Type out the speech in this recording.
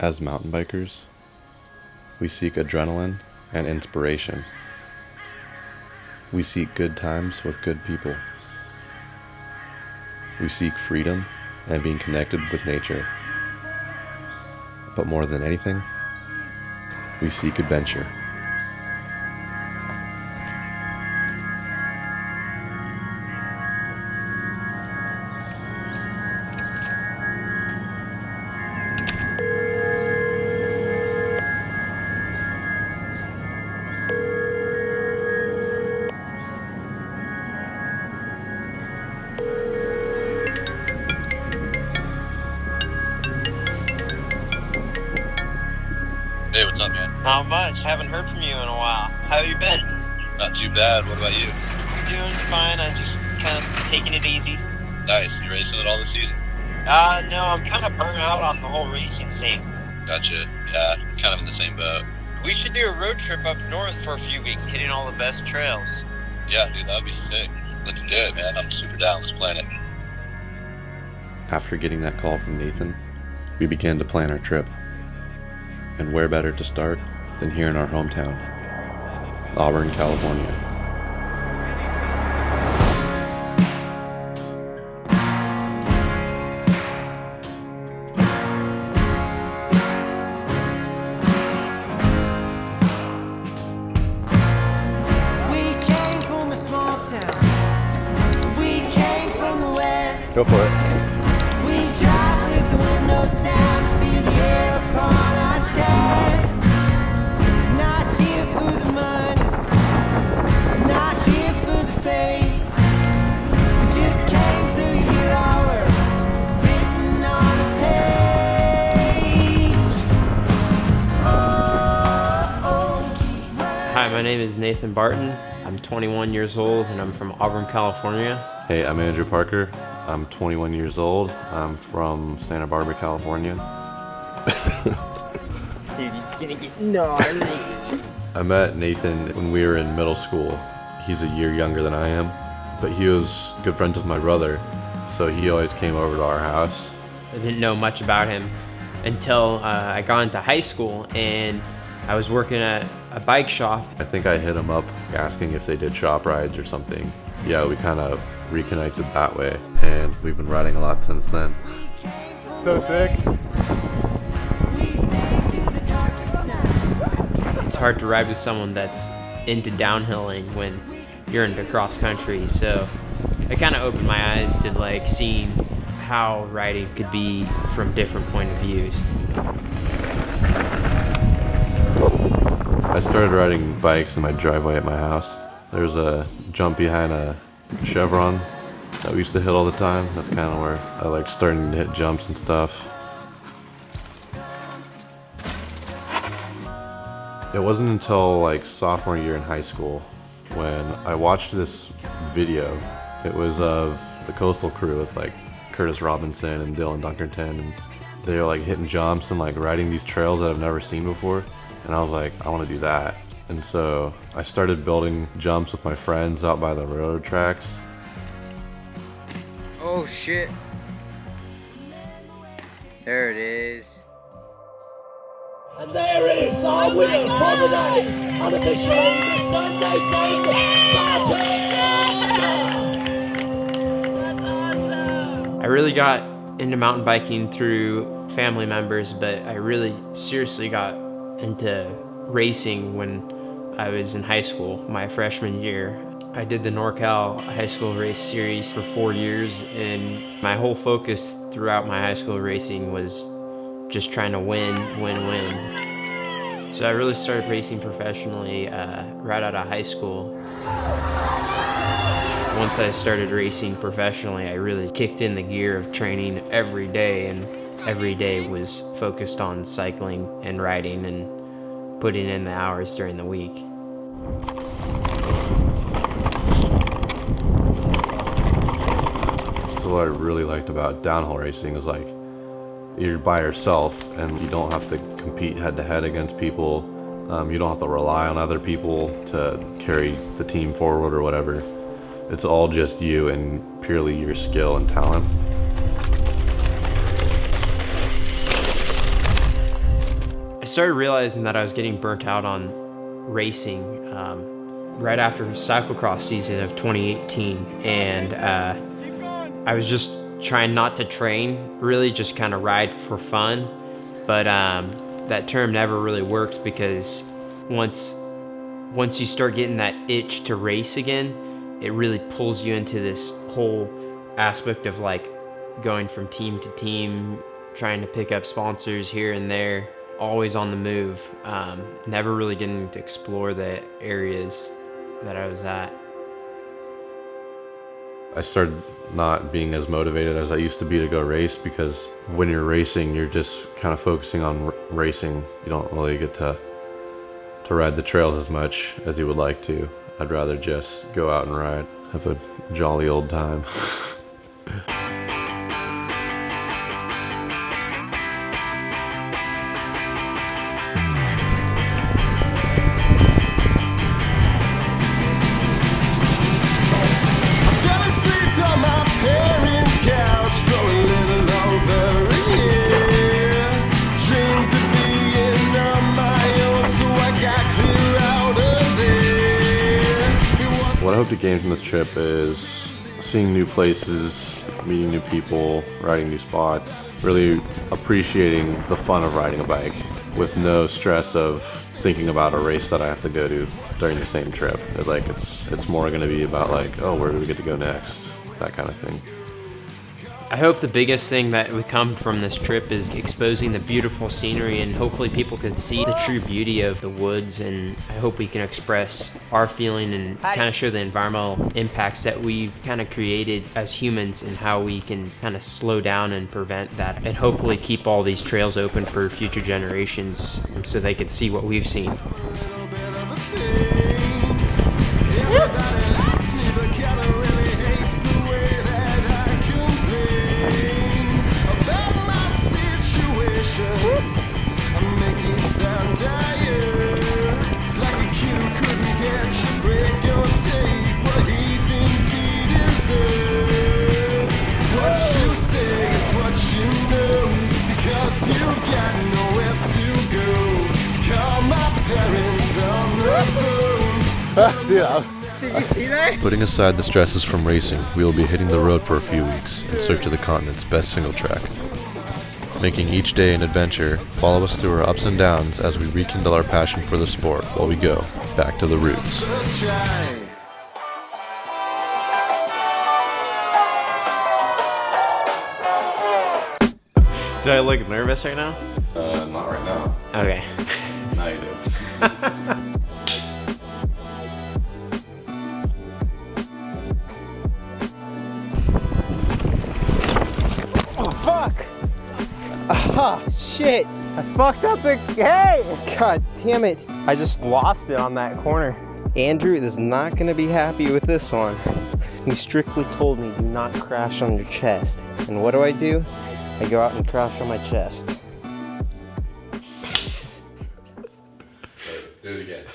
As mountain bikers, we seek adrenaline and inspiration. We seek good times with good people. We seek freedom and being connected with nature. But more than anything, we seek adventure. Hey, what's up, man? Not much. Haven't heard from you in a while. How have you been? Not too bad. What about you? Doing fine. I'm just kind of taking it easy. Nice. You racing it all this season? No, I'm kind of burnt out on the whole racing scene. Gotcha. Yeah, kind of in the same boat. We should do a road trip up north for a few weeks, hitting all the best trails. Yeah, dude, that'd be sick. Let's do it, man. I'm super down. Let's plan it. After getting that call from Nathan, we began to plan our trip. And where better to start than here in our hometown, Auburn, California. We came from a small town. We came from the west. Go for it. We drive with the windows down, feel the air upon our chests. Not here for the money, not here for the fame. We just came to hear our words written on a page. Keep running. Hi, my name is Nathan Barton. I'm 21 years old and I'm from Auburn, California. Hey, I'm Andrew Parker. I'm 21 years old. I'm from Santa Barbara, California. Dude, it's gonna get gnarly. I met Nathan when we were in middle school. He's a year younger than I am, but he was good friends with my brother, so he always came over to our house. I didn't know much about him until I got into high school and I was working at a bike shop. I think I hit him up asking if they did shop rides or something. Yeah, we kind of reconnected that way, and we've been riding a lot since then. So sick. It's hard to ride with someone that's into downhilling when you're into cross country, so it kind of opened my eyes to like seeing how riding could be from different point of views. I started riding bikes in my driveway at my house. There's a jump behind a chevron that we used to hit all the time. That's kind of where I like starting to hit jumps and stuff. It wasn't until like sophomore year in high school when I watched this video. It was of the Coastal Crew with like Curtis Robinson and Dylan Dunkerton, and they were like hitting jumps and like riding these trails that I've never seen before. And I was like, I want to do that. And so I started building jumps with my friends out by the railroad tracks. Oh shit. There it is. And there is our winner for the day, unofficially Mr. Nathan Barton. I really got into mountain biking through family members, but I really seriously got into racing when I was in high school, my freshman year. I did the NorCal High School Race Series for 4 years, and my whole focus throughout my high school racing was just trying to win. So I really started racing professionally right out of high school. Once I started racing professionally, I really kicked in the gear of training every day, and every day was focused on cycling and riding and putting in the hours during the week. So what I really liked about downhill racing is like you're by yourself and you don't have to compete head to head against people. You don't have to rely on other people to carry the team forward or whatever. It's all just you and purely your skill and talent. started realizing that I was getting burnt out on racing right after cyclocross season of 2018, and I was just trying not to train, really just kind of ride for fun. But that term never really works, because once you start getting that itch to race again, it really pulls you into this whole aspect of like going from team to team, trying to pick up sponsors here and there, always on the move, never really getting to explore the areas that I was at. I started not being as motivated as I used to be to go race, because when you're racing, you're just kind of focusing on racing. You don't really get to ride the trails as much as you would like to. I'd rather just go out and ride, have a jolly old time. What I hope to gain from this trip is seeing new places, meeting new people, riding new spots, really appreciating the fun of riding a bike with no stress of thinking about a race that I have to go to during the same trip. It's more going to be about like, oh, where do we get to go next? That kind of thing. I hope the biggest thing that would come from this trip is exposing the beautiful scenery, and hopefully people can see the true beauty of the woods, and I hope we can express our feeling and kind of show the environmental impacts that we've kind of created as humans, and how we can kind of slow down and prevent that, and hopefully keep all these trails open for future generations so they can see what we've seen. Did you see that? Putting aside the stresses from racing, we will be hitting the road for a few weeks in search of the continent's best single track. Making each day an adventure, follow us through our ups and downs as we rekindle our passion for the sport while we go back to the roots. Do I look nervous right now? Not right now. Okay. Now you do. Oh, fuck! Ah, shit! I fucked up the... Hey! God damn it. I just lost it on that corner. Andrew is not gonna be happy with this one. He strictly told me do not crash on your chest. And what do? I go out and crash on my chest. Do it again.